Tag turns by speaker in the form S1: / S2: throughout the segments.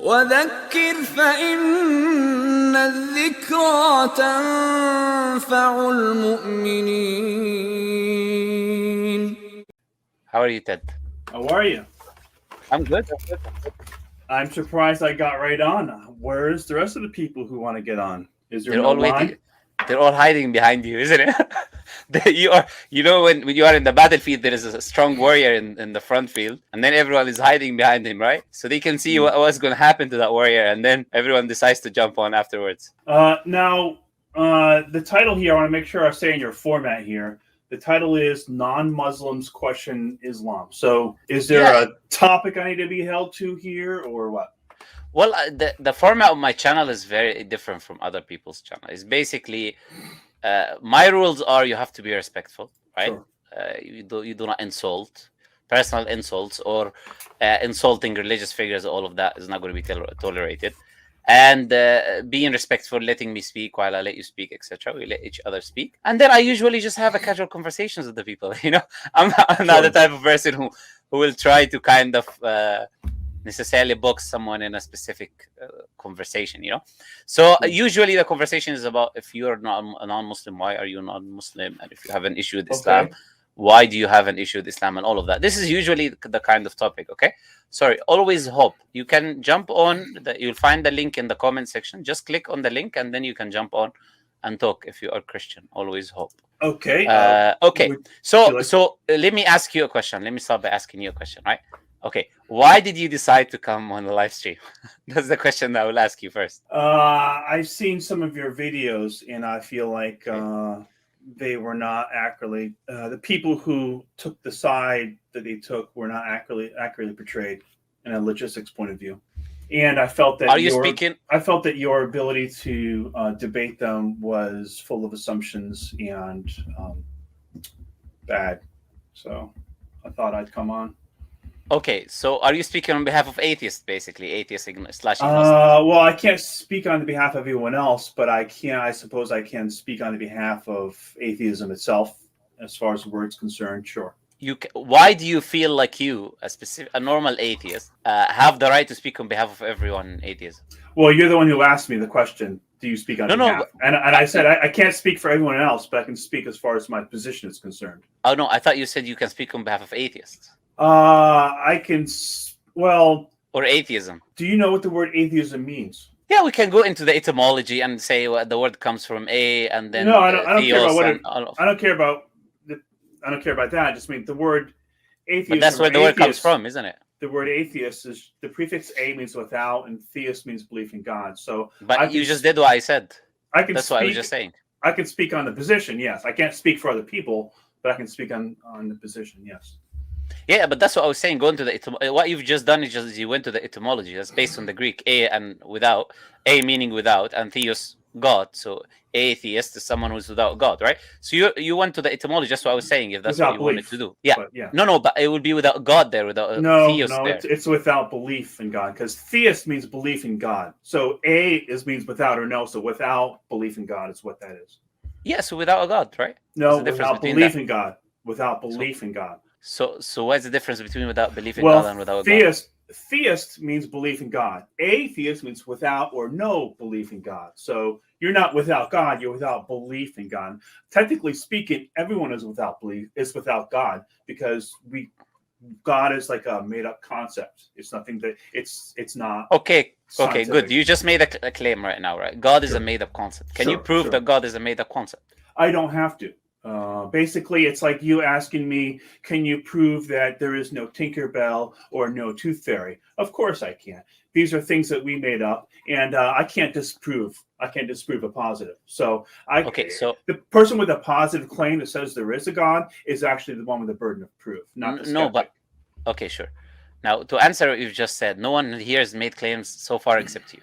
S1: وذكر فإن الذكرى تنفع المؤمنين.
S2: How are you, Ted?
S3: How are you?
S2: I'm good.
S3: I'm surprised I got right on. Where's the rest of the people who want to get on? Is there
S2: They're
S3: no
S2: all
S3: line?
S2: waiting. They're all hiding behind you, isn't it? When you are in the battlefield, there is a strong warrior in the front field, and then everyone is hiding behind him, right? So they can see what's going to happen to that warrior, and then everyone decides to jump on afterwards.
S3: Now, the title here, I want to make sure I say in your format here. The title is Non-Muslims Question Islam. So is there a topic I need to be held to here, or what?
S2: Well, the format of my channel is very different from other people's channel. It's basically, my rules are you have to be respectful, right?
S3: Sure.
S2: You do not insult, personal insults or insulting religious figures. All of that is not going to be tolerated. And being respectful, letting me speak while I let you speak, etc. We let each other speak, and then I usually just have a casual conversations with the people. I'm not the type of person who will try to kind of necessarily box someone in a specific conversation. So usually the conversation is about, if you're not a non-Muslim, why are you non-Muslim, and if you have an issue with Islam, why do you have an issue with Islam, and all of that. This is usually the kind of topic. Okay. Sorry, always hope. You can jump on, you'll find the link in the comment section. Just click on the link and then you can jump on and talk if you are Christian. Always hope.
S3: Okay.
S2: Okay. So let me ask you a question. Let me start by asking you a question, right? Okay. Why did you decide to come on the live stream? That's the question that I will ask you first.
S3: I've seen some of your videos and I feel like they were not accurately, the people who took the side that they took were not accurately portrayed in a logistics point of view. And I felt that I felt that your ability to debate them was full of assumptions and bad. So I thought I'd come on.
S2: Okay, so are you speaking on behalf of atheists, basically, atheists /
S3: well, I can't speak on behalf of everyone else, but I suppose I can speak on behalf of atheism itself, as far as the word's concerned. Sure.
S2: Why do you feel like a normal atheist, have the right to speak on behalf of everyone in atheism?
S3: Well, you're the one who asked me the question. Do you speak on behalf?
S2: No.
S3: And I said I can't speak for everyone else, but I can speak as far as my position is concerned.
S2: Oh no, I thought you said you can speak on behalf of atheists.
S3: I can,
S2: or atheism.
S3: Do you know what the word atheism means?
S2: Yeah, we can go into the etymology and say what the word comes from a, and then
S3: no, I don't care about what I don't care about. I don't care about that. I just mean the word atheism.
S2: But that's where the word comes from, isn't it?
S3: The word atheist is the prefix a means without, and theist means belief in God. So,
S2: but you just did what I said. That's what I was just saying.
S3: I can speak on the position. Yes, I can't speak for other people, but I can speak on the position. Yes.
S2: Yeah, but that's what I was saying. Going to the what you've just done is you went to the etymology. That's based on the Greek, a and without, a meaning without, and theos God. So atheist is someone who's without God, right? So you went to the etymology. That's what I was saying. If that's what you wanted to do, yeah. No, but it would be without God there, without theos there.
S3: It's without belief in God, because theist means belief in God. So means without or no. So without belief in God is what that is.
S2: Yeah, so without a God, right?
S3: No, without belief in God. Without belief in God.
S2: So what's the difference between without belief in God and without God?
S3: Theist means belief in God. Atheist means without or no belief in God. So you're not without God, you're without belief in God. Technically speaking, everyone is without God, because God is like a made-up concept. It's nothing that it's not.
S2: Okay, good. You just made a claim right now, right? God is a made-up concept. Can you prove that God is a made-up concept?
S3: I don't have to. Basically, it's like you asking me, can you prove that there is no Tinkerbell or no Tooth Fairy? Of course I can. These are things that we made up, and I can't disprove. I can't disprove a positive. So the person with a positive claim that says there is a God is actually the one with the burden of proof, not the skeptic.
S2: No, but okay, sure. Now, to answer what you've just said, no one here has made claims so far except you.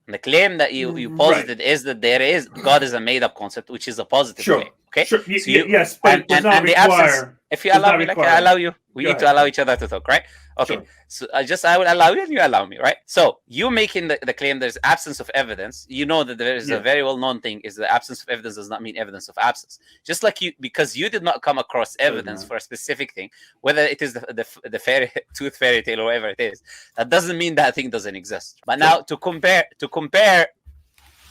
S2: And the claim that you posited is that God is a made-up concept, which is a positive claim. Okay.
S3: Sure. Yes, but it does not require.
S2: If you allow me, I allow you. We need to allow each other to talk, right? Okay,
S3: Sure.
S2: so I will allow you and you allow me, right? So you making the claim there's absence of evidence. You know that there is a very well-known thing is the absence of evidence does not mean evidence of absence. Just like you, because you did not come across evidence for a specific thing, whether it is the tooth fairy tale or whatever it is, that doesn't mean that thing doesn't exist. But now to compare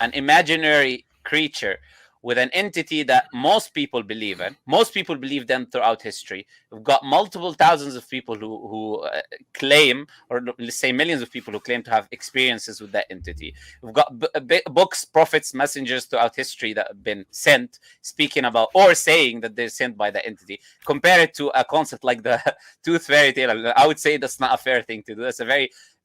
S2: an imaginary creature with an entity that most people believe in. Most people believe them throughout history. We've got multiple thousands of people who claim, or let's say millions of people who claim to have experiences with that entity. We've got books, prophets, messengers throughout history that have been sent, speaking about or saying that they're sent by the entity. Compare it to a concept like the tooth fairy tale. I would say that's not a fair thing to do. That's a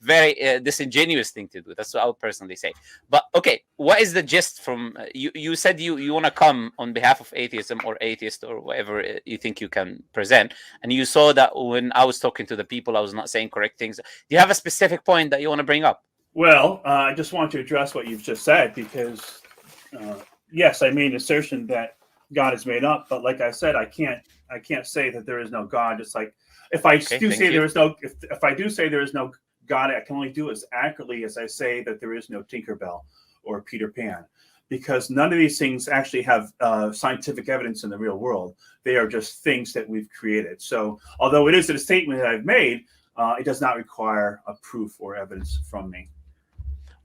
S2: very disingenuous thing to do. That's what I would personally say. But okay, what is the gist from you said you want to come on behalf of atheism or atheist or whatever you think you can present, and you saw that when I was talking to the people I was not saying correct things. Do you have a specific point that you want to bring up?
S3: Well, I just want to address what you've just said, because yes, I made an assertion that God is made up, but like I said, I can't say that there is no God. It's like if I do say there is no if I do say there is no God, I can only do as accurately as I say that there is no Tinkerbell or Peter Pan, because none of these things actually have scientific evidence in the real world. They are just things that we've created. So although it is a statement that I've made, it does not require a proof or evidence from me.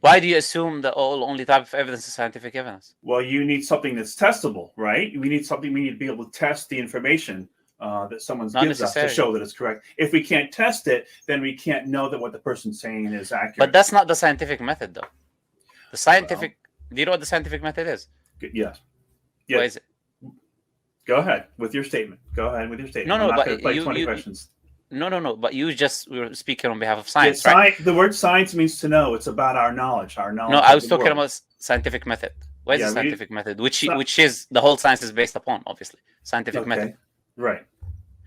S2: Why do you assume that only type of evidence is scientific evidence?
S3: Well, you need something that's testable, right? We need to be able to test the information that someone gives us to show that it's correct. If we can't test it, then we can't know that what the person's saying is accurate.
S2: But that's not the scientific method, though. The scientific... do you know what the scientific method is?
S3: Yes.
S2: What is it?
S3: Go ahead with your statement. Go ahead with your statement.
S2: No,
S3: I'm not
S2: but
S3: going to play 20 questions.
S2: No. But we were speaking on behalf of science,
S3: Yeah,
S2: right?
S3: The word science means to know. It's about our knowledge.
S2: No, I was talking about scientific method. What is the scientific method? Which is the whole science is based upon, obviously. Scientific method.
S3: Right.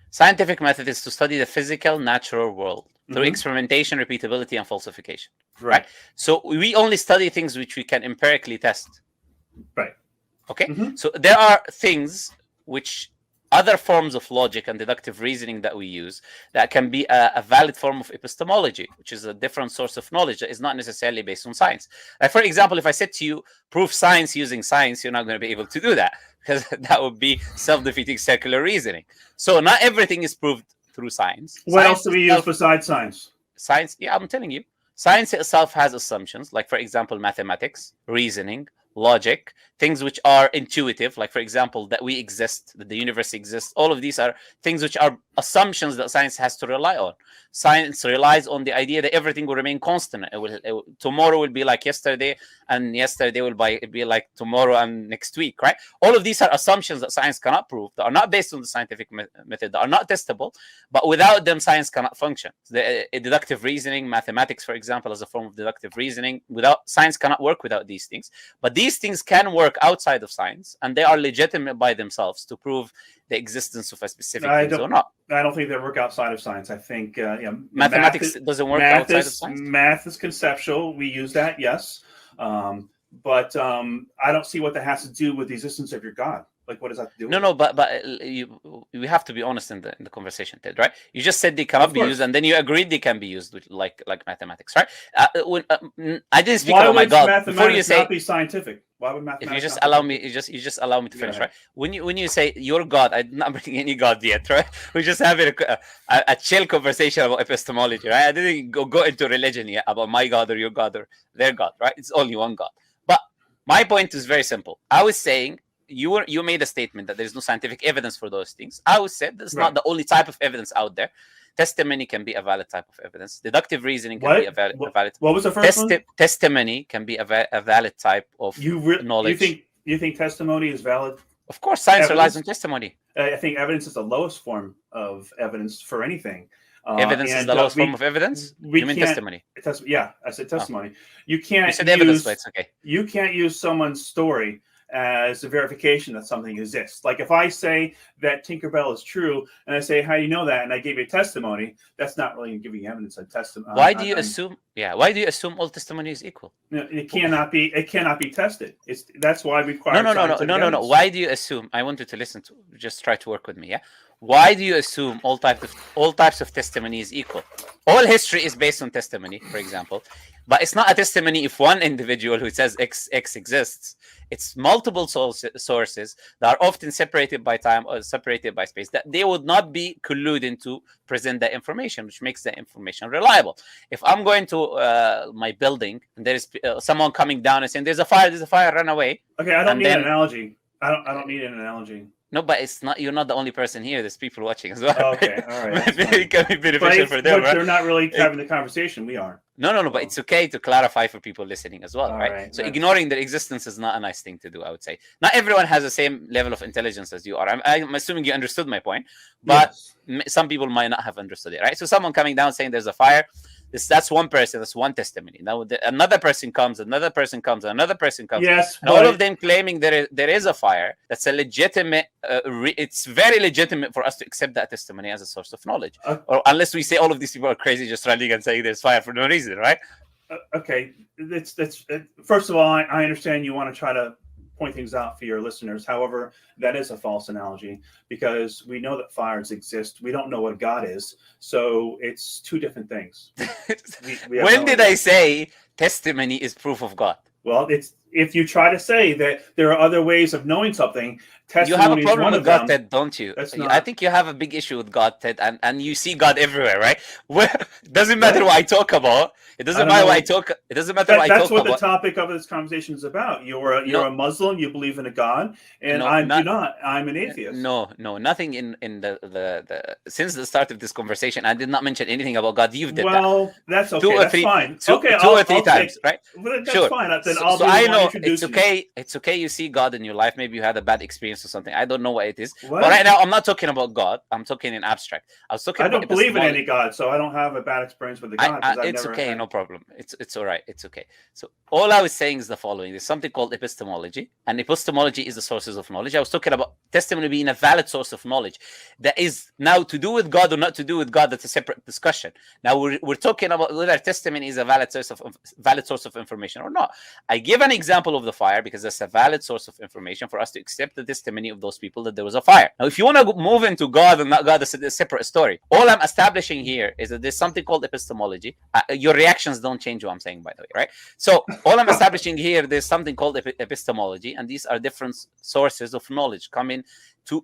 S2: Scientific method is to study the physical, natural world through experimentation, repeatability, and falsification. Right. So we only study things which we can empirically test.
S3: Right.
S2: Okay. So there are things which other forms of logic and deductive reasoning that we use that can be a valid form of epistemology, which is a different source of knowledge that is not necessarily based on science. Like, for example, if I said to you, prove science using science, you're not going to be able to do that, because that would be self-defeating circular reasoning. So not everything is proved through science.
S3: What else do we use besides science?
S2: Science, yeah, I'm telling you. Science itself has assumptions, like, for example, mathematics, reasoning, logic, things which are intuitive, like, for example, that we exist, that the universe exists. All of these are things which are assumptions that science has to rely on. Science relies on the idea that everything will remain constant. Tomorrow will be like yesterday, and yesterday will be like tomorrow and next week, right? All of these are assumptions that science cannot prove, that are not based on the scientific method, that are not testable, but without them, science cannot function. Deductive reasoning, mathematics, for example, as a form of deductive reasoning, science cannot work without these things. But these things can work outside of science, and they are legitimate by themselves to prove the existence of a specific thing or not.
S3: I don't think they work outside of science. I think
S2: mathematics doesn't work outside of science.
S3: Math is conceptual. We use that, yes. But I don't see what that has to do with the existence of your God. Like, what does that do?
S2: No, but we have to be honest in the conversation, Ted, right? You just said they cannot be used, and then you agreed they can be used with like mathematics, right? I didn't speak about my God before you say.
S3: Not be scientific? Why would mathematics?
S2: If you just allow me, you just allow me to finish, right? When you say your God, I'm not bringing any God yet, right? We're just having a chill conversation about epistemology, right? I didn't go into religion yet about my God or your God or their God, right? It's only one God. But my point is very simple. I was saying. You made a statement that there's no scientific evidence for those things. I would say that's not the only type of evidence out there. Testimony can be a valid type of evidence. Deductive reasoning can be a valid.
S3: What was the first one?
S2: Testimony can be a valid type of knowledge.
S3: You think testimony is valid?
S2: Of course, science relies on testimony.
S3: I think evidence is the lowest form of evidence for anything.
S2: Evidence is the lowest form of evidence? You mean testimony?
S3: Yeah, I said testimony. You can't.
S2: You said evidence, but it's okay.
S3: You can't use someone's story as a verification that something exists. Like if I say that Tinkerbell is true, and I say, how do you know that? And I gave you a testimony, that's not really giving evidence of testimony.
S2: Why do you assume? Yeah, why do you assume all testimony is equal?
S3: It cannot be. It cannot be tested. That's why we require.
S2: No. Why do you assume? I want you to listen to. Just try to work with me. Yeah. why do you assume all types of testimony is equal? All history is based on testimony, for example, but it's not a testimony if one individual who says X exists. It's multiple sources that are often separated by time or separated by space, that they would not be colluding to present that information, which makes the information reliable. If I'm going to my building and there is someone coming down and saying there's a fire, run away.
S3: Okay, I don't need an analogy. I don't need an analogy.
S2: No, but it's not. You're not the only person here. There's people watching as well.
S3: Okay, all right.
S2: Maybe it can be beneficial for them,
S3: but
S2: right?
S3: they're not really having the conversation. We are.
S2: No. But it's okay to clarify for people listening as well,
S3: All
S2: right?
S3: right,
S2: So
S3: that's-
S2: ignoring their existence is not a nice thing to do, I would say. Not everyone has the same level of intelligence as you are. I'm assuming you understood my point, but
S3: Yes.
S2: some people might not have understood it, right? So someone coming down saying there's a fire, that's one person, that's one testimony. Now another person comes, another person comes, another person comes.
S3: Yes,
S2: And all of them claiming there is a fire. That's a legitimate. It's very legitimate for us to accept that testimony as a source of knowledge, or unless we say all of these people are crazy, just running and saying there's fire for no reason, right?
S3: Okay, that's first of all, I understand you want to try to point things out for your listeners. However, that is a false analogy because we know that fires exist. We don't know what God is, so it's two different things.
S2: When did I say testimony is proof of God?
S3: Well, it's if you try to say that there are other ways of knowing something,
S2: You have a
S3: testimony is
S2: problem
S3: one
S2: with
S3: of
S2: God,
S3: them.
S2: Ted, don't you?
S3: That's
S2: I
S3: not-
S2: think you have a big issue with God, Ted, and you see God everywhere, right? Doesn't matter what I talk about. It doesn't
S3: I don't
S2: matter
S3: know.
S2: what I talk. It doesn't matter what I
S3: That's
S2: talk
S3: what the
S2: about.
S3: topic of this conversation is about. You're a Muslim. You believe in a God, and
S2: No,
S3: I
S2: not-
S3: do not. I'm an atheist.
S2: No, nothing in the since the start of this conversation, I did not mention anything about God. You've did that
S3: Well, that's okay.
S2: two or
S3: That's
S2: three,
S3: fine.
S2: two,
S3: Okay,
S2: two or 3
S3: I'll
S2: times,
S3: take-
S2: right?
S3: Well, that's
S2: Sure.
S3: fine. Then
S2: So,
S3: I'll
S2: so
S3: be the
S2: I
S3: one
S2: know
S3: introducing
S2: it's okay. It's okay. You see God in your life. Maybe you had a bad experience or something. I don't know what it is.
S3: What?
S2: But right now, I'm not talking about God. I'm talking in abstract. I was talking.
S3: I
S2: about
S3: don't believe in
S2: epistemology.
S3: any God, so I don't have a bad experience with the God. 'cause I've
S2: It's
S3: never
S2: okay,
S3: had-
S2: no problem. It's all right. It's okay. So all I was saying is the following: there's something called epistemology, and epistemology is the sources of knowledge. I was talking about testimony being a valid source of knowledge. That is now to do with God or not to do with God. That's a separate discussion. Now we're talking about whether testimony is a valid source of information or not. I give an example of the fire because that's a valid source of information for us to accept the testimony of those people that there was a fire. Now, if you want to move into God and not God, that's a separate story. All I'm establishing here is that there's something called epistemology. Your reactions don't change what I'm saying, by the way, right? So all I'm establishing here, there's something called epistemology, and these are different sources of knowledge coming to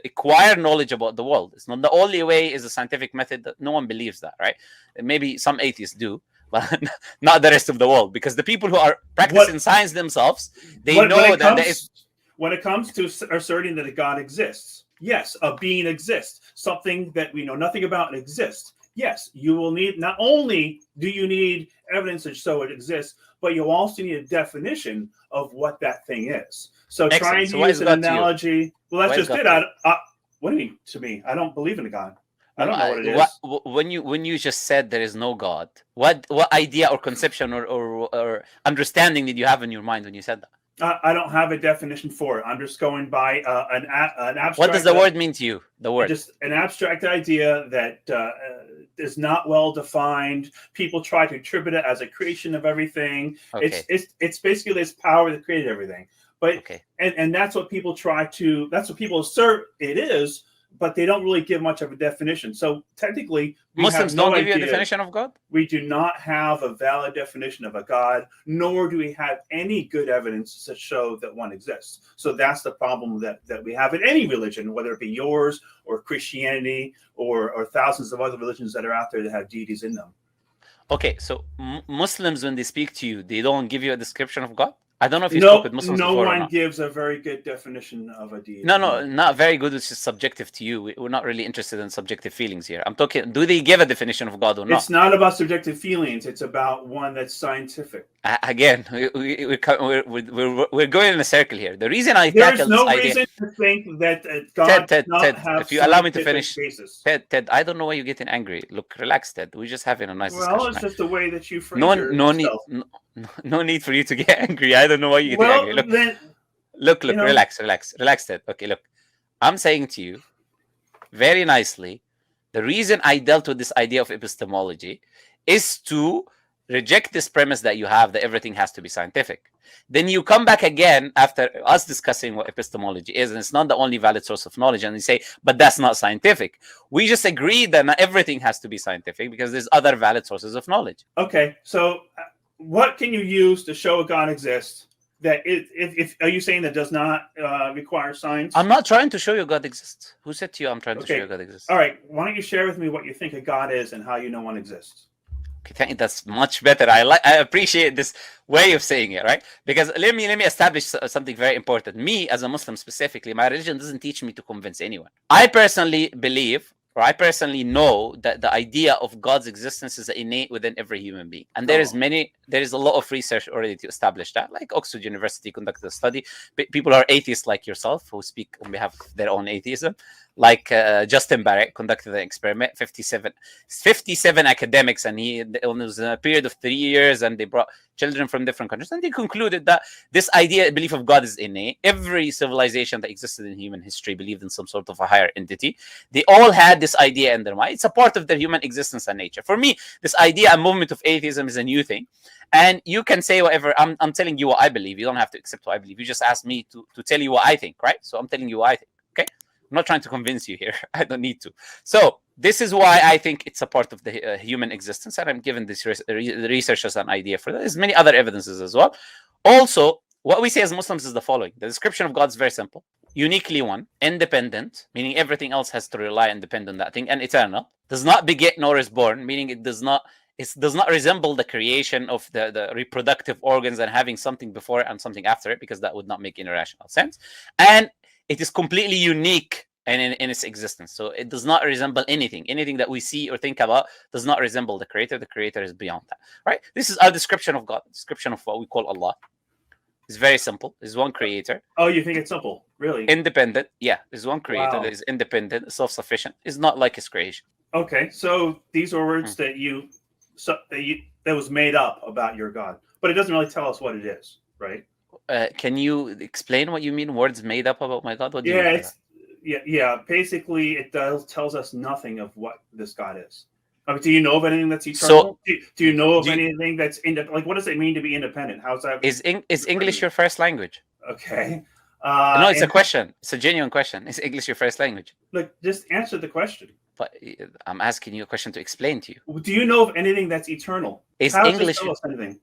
S2: acquire knowledge about the world. It's not the only way is a scientific method. That no one believes that, right? Maybe some atheists do, but not the rest of the world, because the people who are practicing science themselves, they know that there is.
S3: When it comes to asserting that a God exists, yes, a being exists, something that we know nothing about exists. Yes, you will need, not only do you need evidence to show it exists, but you also need a definition of what that thing is. So
S2: Excellent.
S3: trying
S2: So
S3: to
S2: what
S3: use
S2: is
S3: an
S2: God to you?
S3: analogy, well, that's
S2: What is
S3: just
S2: God
S3: it. What do you mean to me? I don't believe in a God. I don't know what it is.
S2: When you just said there is no God, what idea or conception or understanding did you have in your mind when you said that?
S3: I don't have a definition for it. I'm just going by an abstract.
S2: What does the word mean to you? The word.
S3: Just an abstract idea that is not well defined. People try to attribute it as a creation of everything.
S2: Okay.
S3: It's basically this power that created everything. But
S2: Okay.
S3: and that's what people that's what people assert it is, but they don't really give much of a definition. So technically,
S2: Muslims don't give you a definition of God?
S3: We do not have a valid definition of a God, nor do we have any good evidence to show that one exists. So that's the problem that we have in any religion, whether it be yours or Christianity or thousands of other religions that are out there that have deities in them.
S2: Okay, so Muslims, when they speak to you, they don't give you a description of God? I don't know if you spoke with Muslims
S3: no
S2: before or
S3: one
S2: not.
S3: gives a very good definition of a deity.
S2: No, not very good, which is subjective to you. We're not really interested in subjective feelings here. I'm talking, do they give a definition of God or not?
S3: It's not about subjective feelings. It's about one that's scientific.
S2: Again, we're going in a circle here. The reason I
S3: There's
S2: tackled
S3: no
S2: this idea...
S3: reason to think that God
S2: Ted,
S3: does not have
S2: if you allow me to
S3: scientific
S2: finish...
S3: basis.
S2: Ted, I don't know why you're getting angry. Look, relax, Ted. We're just having a nice discussion.
S3: Well, it's just the way that you phrase
S2: No need for you to get angry. I don't know why you're getting angry. Look, relax, Ted. Okay, look, I'm saying to you very nicely, the reason I dealt with this idea of epistemology is to reject this premise that you have that everything has to be scientific. Then you come back again after us discussing what epistemology is, and it's not the only valid source of knowledge, and you say, but that's not scientific. We just agreed that not everything has to be scientific because there's other valid sources of knowledge.
S3: Okay, so what can you use to show a God exists that if are you saying that does not require science?
S2: I'm not trying to show you God exists. Who said to you I'm trying to show you God exists?
S3: All right, why don't you share with me what you think a God is and how you know one exists?
S2: Okay, that's much better. I appreciate this way of saying it, right? Because let me establish something very important. Me as a Muslim specifically, my religion doesn't teach me to convince anyone. I personally believe, or I personally know, that the idea of God's existence is innate within every human being, and there is a lot of research already to establish that. Like Oxford University conducted a study. People who are atheists like yourself, who speak on behalf of their own atheism, like Justin Barrett conducted an experiment, 57 academics, and it was a period of 3 years, and they brought children from different countries, and they concluded that this belief of God is innate. Every civilization that existed in human history believed in some sort of a higher entity. They all had this idea in their mind. It's a part of their human existence and nature. For me, this idea and movement of atheism is a new thing. And you can say whatever. I'm telling you what I believe. You don't have to accept what I believe. You just asked me to tell you what I think, right? So I'm telling you what I think, okay? I'm not trying to convince you here. I don't need to. So this is why I think it's a part of the human existence, and I'm giving this research as an idea for that. There's many other evidences as well. Also, what we say as Muslims is the following. The description of God is very simple. Uniquely one, independent, meaning everything else has to rely and depend on that thing, and eternal. Does not beget nor is born, meaning it does not resemble the creation of the reproductive organs and having something before it and something after it, because that would not make any rational sense. And it is completely unique in its existence. So it does not resemble anything. Anything that we see or think about does not resemble the Creator. The Creator is beyond that, right? This is our description of God, description of what we call Allah. It's very simple. There's one Creator.
S3: Oh, you think it's simple? Really?
S2: Independent. Yeah, there's one Creator that is independent, self-sufficient. It's not like His creation.
S3: Okay, so these are words that was made up about your God, but it doesn't really tell us what it is, right?
S2: Can you explain what you mean? Words made up about my God? What do you mean?
S3: Yeah. Basically, it tells us nothing of what this God is. I mean, do you know of anything that's eternal? So, do you know of anything that's like? What does it mean to be independent? How's that?
S2: Is English your first language?
S3: Okay.
S2: No, it's a question. It's a genuine question. Is English your first language?
S3: Look, just answer the question.
S2: But I'm asking you a question to explain to you.
S3: Do you know of anything that's eternal?
S2: Is English anything?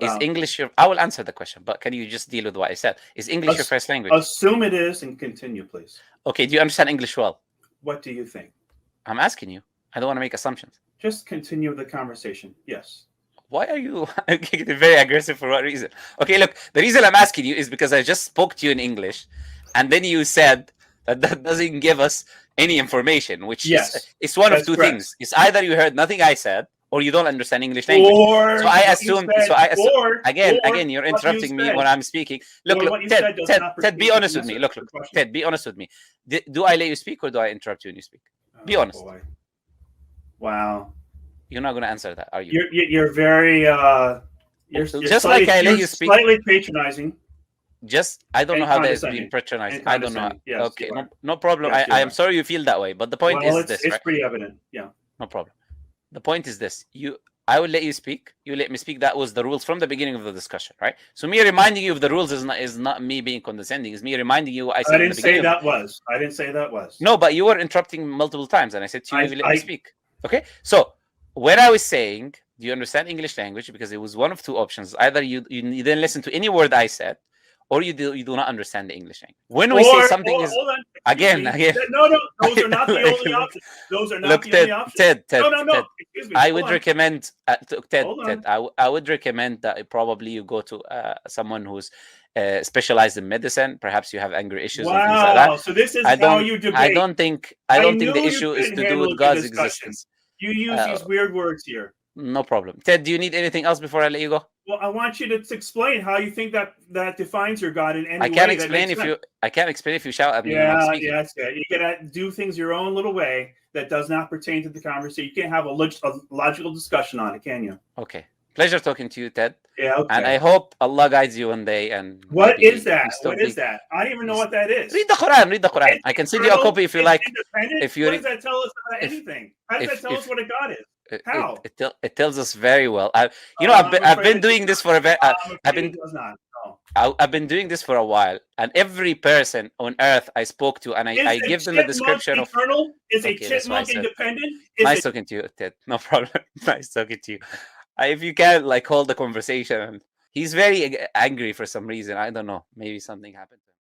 S2: Is English your? I will answer the question, but can you just deal with what I said? Is English your first language?
S3: Assume it is, and continue, please.
S2: Okay. Do you understand English well?
S3: What do you think?
S2: I'm asking you. I don't want to make assumptions.
S3: Just continue the conversation. Yes.
S2: Why are you getting very aggressive? For what reason? Okay, look. The reason I'm asking you is because I just spoke to you in English, and then you said that doesn't give us any information, which is one of two things. It's either you heard nothing I said, or you don't understand English language. So I assume. Again, you're interrupting me when I'm speaking. Look, Ted, be honest with me. Look, Ted, be honest with me. Do I let you speak, or do I interrupt you when you speak? Be honest.
S3: Boy. Wow.
S2: You're not going to answer that, are you?
S3: You're very. You're
S2: just like I let you speak.
S3: Slightly patronizing.
S2: I don't know how that is being patronizing. I don't know.
S3: Yes,
S2: okay, no problem. I am sorry you feel that way, but the point is this.
S3: It's
S2: right?
S3: pretty evident. Yeah.
S2: No problem. The point is this. I will let you speak. You let me speak. That was the rules from the beginning of the discussion, right? So me reminding you of the rules is not me being condescending. It's me reminding you what I said.
S3: I didn't say that was.
S2: No, but you were interrupting multiple times, and I said to you, let me speak. Okay. So when I was saying, do you understand English language? Because it was one of two options. Either you didn't listen to any word I said, or you do not understand the English language. When we say something is again.
S3: No, those are not the only options. Those are not the only options.
S2: Ted.
S3: No. Excuse me.
S2: I would recommend Ted. I would recommend that probably you go to someone who's specialized in medicine. Perhaps you have anger issues and things like that.
S3: So this is how you debate.
S2: I don't think the issue is to do with God's existence.
S3: You use these weird words here.
S2: No problem. Ted, do you need anything else before I let you go?
S3: Well, I want you to explain how you think that defines your God in any way.
S2: I can't explain if you shout at me.
S3: Yeah, that's good. You gotta do things your own little way that does not pertain to the conversation. You can't have a logical discussion on it, can you?
S2: Okay. Pleasure talking to you, Ted.
S3: Yeah. Okay.
S2: And I hope Allah guides you one day. And
S3: what is that? What is that? I don't even know what that is.
S2: Read the Quran. I can send you a copy if you like.
S3: What does that tell us about anything? How does that tell us what a God is? How?
S2: It tells us very well. I've
S3: I'm
S2: been
S3: afraid it
S2: doing
S3: does
S2: this for a very.
S3: I'm
S2: I've
S3: afraid
S2: been
S3: it does not. No.
S2: I've been doing this for a while, and every person on earth I spoke to, and
S3: Is
S2: I
S3: a
S2: give them a
S3: chipmunk
S2: description of.
S3: eternal? Is a
S2: Okay, that's why I
S3: chipmunk
S2: said.
S3: independent? Is
S2: Nice
S3: it
S2: talking to you, Ted. No problem. Nice talking to you. If you can, like, hold the conversation. He's very angry for some reason. I don't know. Maybe something happened to him.